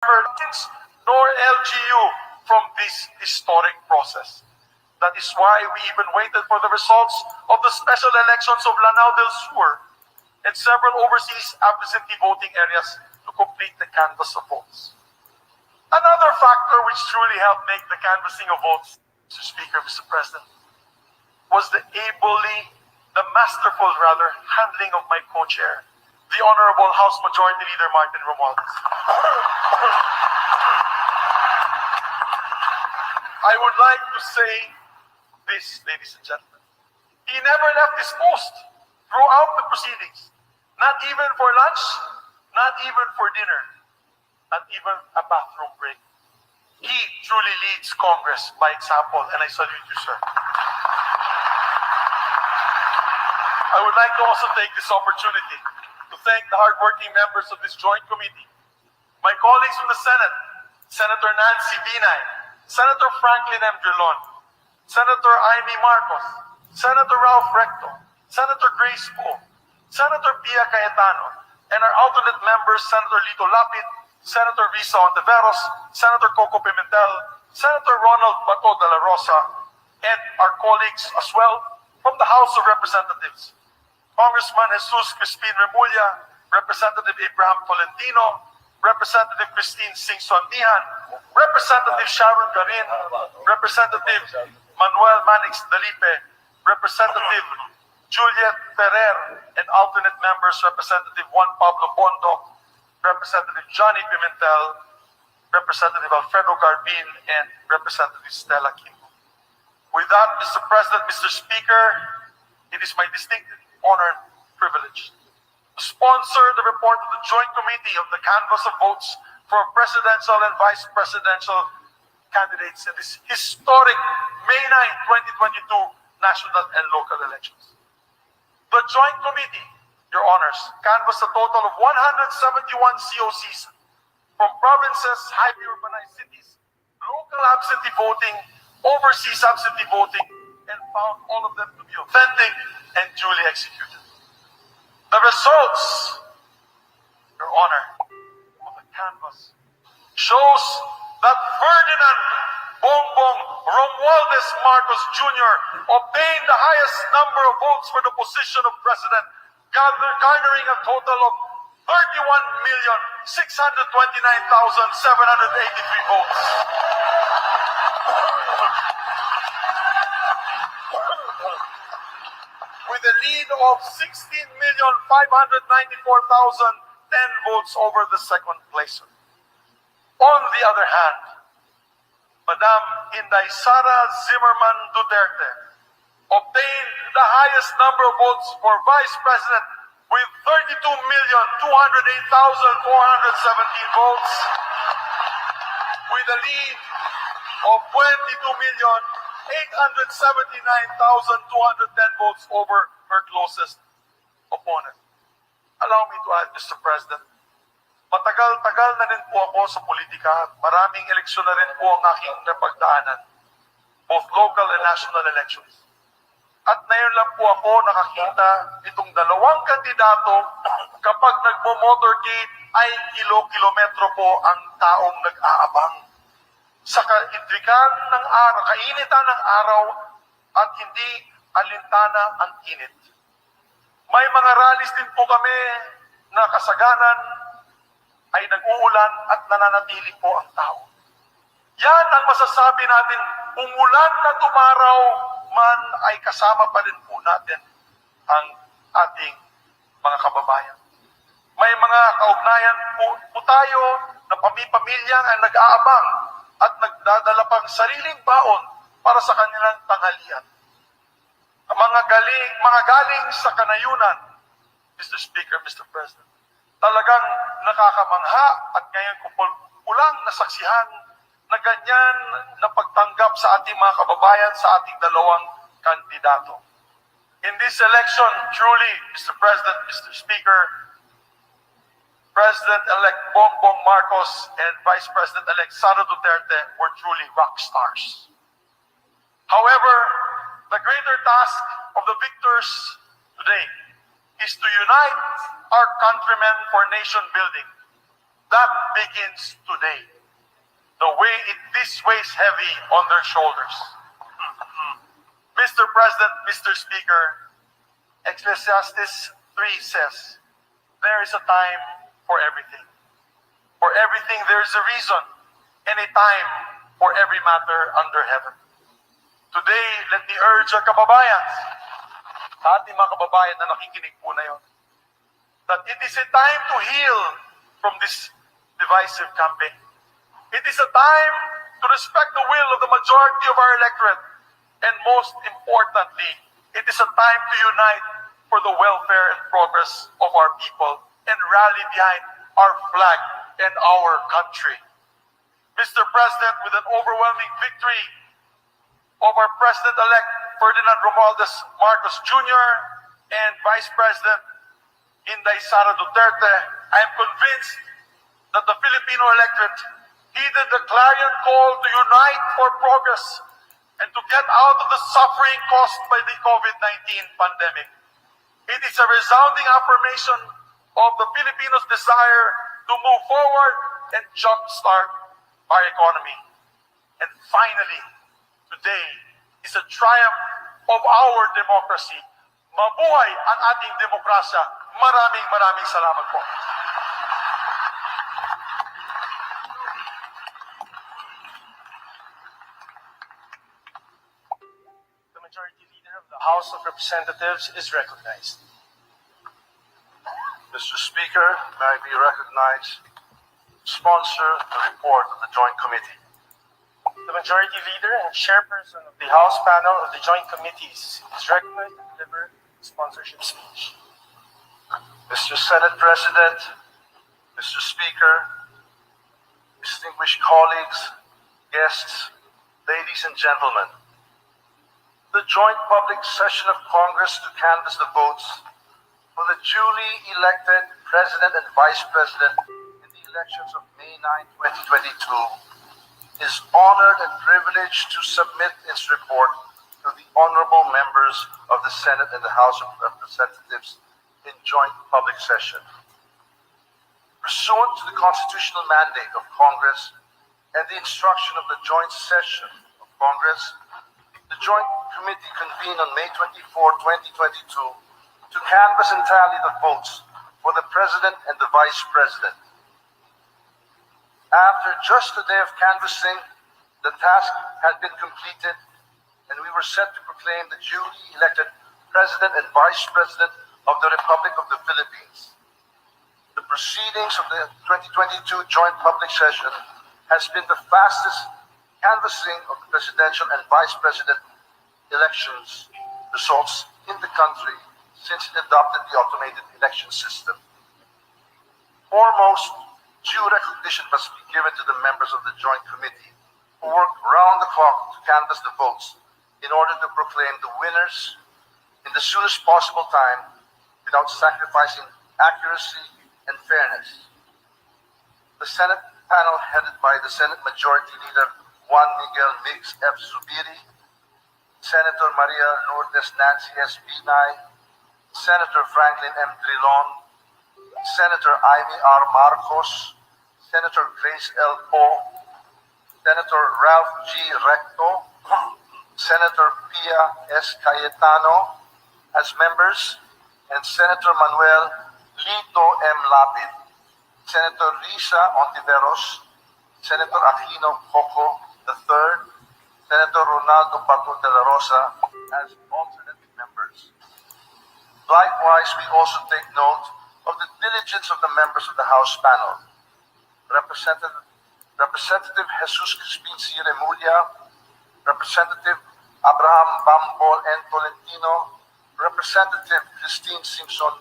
nor LGU from this historic process. That is why we even waited for the results of the special elections of Lanao del Sur and several overseas absentee voting areas to complete the canvass of votes. Another factor which truly helped make the canvassing of votes, Mr. Speaker, Mr. President, was the masterful handling of my co-chair, the Honorable House Majority Leader Martin Romualdez. I would like to say this, ladies and gentlemen. He never left his post throughout the proceedings. Not even for lunch, not even for dinner, not even a bathroom break. He truly leads Congress by example, and I salute you, sir. I would like to also take this opportunity to thank the hardworking members of this joint committee, my colleagues from the Senate, Senator Nancy Binay, Senator Franklin M. Drilon, Senator Amy Marcos, Senator Ralph Recto, Senator Grace Poe, Senator Pia Cayetano, and our alternate members, Senator Lito Lapid, Senator Risa Ontiveros, Senator Coco Pimentel, Senator Ronald Bato de la Rosa, and our colleagues as well from the House of Representatives, Congressman Jesus Crispin Remulla, Representative Abraham Tolentino, Representative Christine Singson Nihan, Representative Sharon Garin, Representative Manuel Manix Dalipe, Representative Juliet Ferrer, and alternate members Representative Juan Pablo Bondo, Representative Johnny Pimentel, Representative Alfredo Garbin, and Representative Stella Kimbo. With that, Mr. President, Mr. Speaker, it is my distinct honor and privilege to sponsor the report of the Joint Committee of the Canvass of Votes for presidential and vice presidential candidates in this historic May 9, 2022 national and local elections. The Joint Committee, Your Honors, canvassed a total of 171 COCs from provinces, highly urbanized cities, local absentee voting, overseas absentee voting, and found all of them to be authentic and duly executed. The results, Your Honor, of the canvass shows that Ferdinand Bongbong Romualdez Marcos Jr. obtained the highest number of votes for the position of president, garnering a total of 31,629,783 votes. With a lead of 16,594,010 votes over the second placer. On the other hand, Madam Inday Sara Zimmerman Duterte obtained the highest number of votes for vice president with 32,208,417 votes, with a lead of 22,879,210 votes over her closest opponent. Allow me to add, Mr. President, matagal-tagal na rin po ako sa politika at maraming eleksyon na rin po ang aking napagdaanan, both local and national elections. At ngayon lang po ako nakakita itong dalawang kandidato kapag nagmo-motorcade ay kilo-kilometro po ang taong nag-aabang. Sa kaintrikan ng araw, kainitan ng araw at hindi alintana ang init. May mga rallies din po kami na kasaganan ay nag-uulan at nananatili po ang tao. Yan ang masasabi natin, umulan na tumaraw man ay kasama pa rin po natin ang ating mga kababayan. May mga kaugnayan po tayo na pamilya ang nag-aabang at nagdadala pang sariling baon para sa kanilang tanghalian. Mga galing sa kanayunan, Mr. Speaker, Mr. President, talagang nakakamangha at ngayon ko pulang nasaksihan na ganyan na pagtanggap sa ating mga kababayan sa ating dalawang kandidato. In this election, truly, Mr. President, Mr. Speaker, President-elect Bongbong Marcos and Vice President-elect Sara Duterte were truly rock stars. However, the greater task of the victors today is to unite our countrymen for nation building That begins today. This weighs heavy on their shoulders. Mr. President, Mr. Speaker, Ecclesiastes 3 says, there is a time for everything. For everything there is a reason, and a time for every matter under heaven. Today, let me urge our kababayan, sa ating mga kababayan na nakikinig po na yun, that it is a time to heal from this divisive campaign. It is a time to respect the will of the majority of our electorate. And most importantly, it is a time to unite for the welfare and progress of our people and rally behind our flag and our country. Mr. President, with an overwhelming victory of our President-elect Ferdinand Romualdez Marcos Jr. and Vice President Inday Sara Duterte, I am convinced that the Filipino electorate heeded the clarion call to unite for progress and to get out of the suffering caused by the COVID-19 pandemic. It is a resounding affirmation of the Filipinos' desire to move forward and jumpstart our economy. And finally, today is a triumph of our democracy. Mabuhay ang ating demokrasya. Maraming salamat po. The Majority Leader of the House of Representatives is recognized. Mr. Speaker, may I be recognized to sponsor the report of the Joint Committee. The Majority Leader and Chairperson of the House Panel of the Joint Committees is recognized to deliver the sponsorship speech. Mr. Senate President, Mr. Speaker, distinguished colleagues, guests, ladies and gentlemen, the joint public session of Congress to canvass the votes for the duly elected President and Vice President in the elections of May 9, 2022 is honored and privileged to submit its report to the honorable members of the Senate and the House of Representatives in joint public session. Pursuant to the constitutional mandate of Congress and the instruction of the joint session of Congress, the Joint Committee convened on May 24, 2022 to canvass and tally the votes for the President and the Vice President. After just a day of canvassing, the task had been completed and we were set to proclaim the duly elected President and Vice President of the Republic of the Philippines. The proceedings of the 2022 joint public session has been the fastest canvassing of presidential and vice president elections results in the country since it adopted the automated election system. Foremost, due recognition must be given to the members of the Joint Committee who work round the clock to canvass the votes in order to proclaim the winners in the soonest possible time without sacrificing accuracy and fairness. The Senate panel headed by the Senate Majority Leader Juan Miguel Mix F. Zubiri, Senator Maria Lourdes Nancy S. Binay, Senator Franklin M. Drilon, Senator Amy R. Marcos, Senator Grace L. Poe, Senator Ralph G. Recto, Senator Pia S. Cayetano as members, and Senator Manuel Lito M. Lapid, Senator Risa Ontiveros, Senator Aquino Coco III, Senator Ronaldo Pato de la Rosa as alternate members. Likewise, we also take note of the diligence of the members of the House panel. Representative Jesus Crispin C. Remulla, Representative Abraham Bambol N. Tolentino, Representative Christine Simpson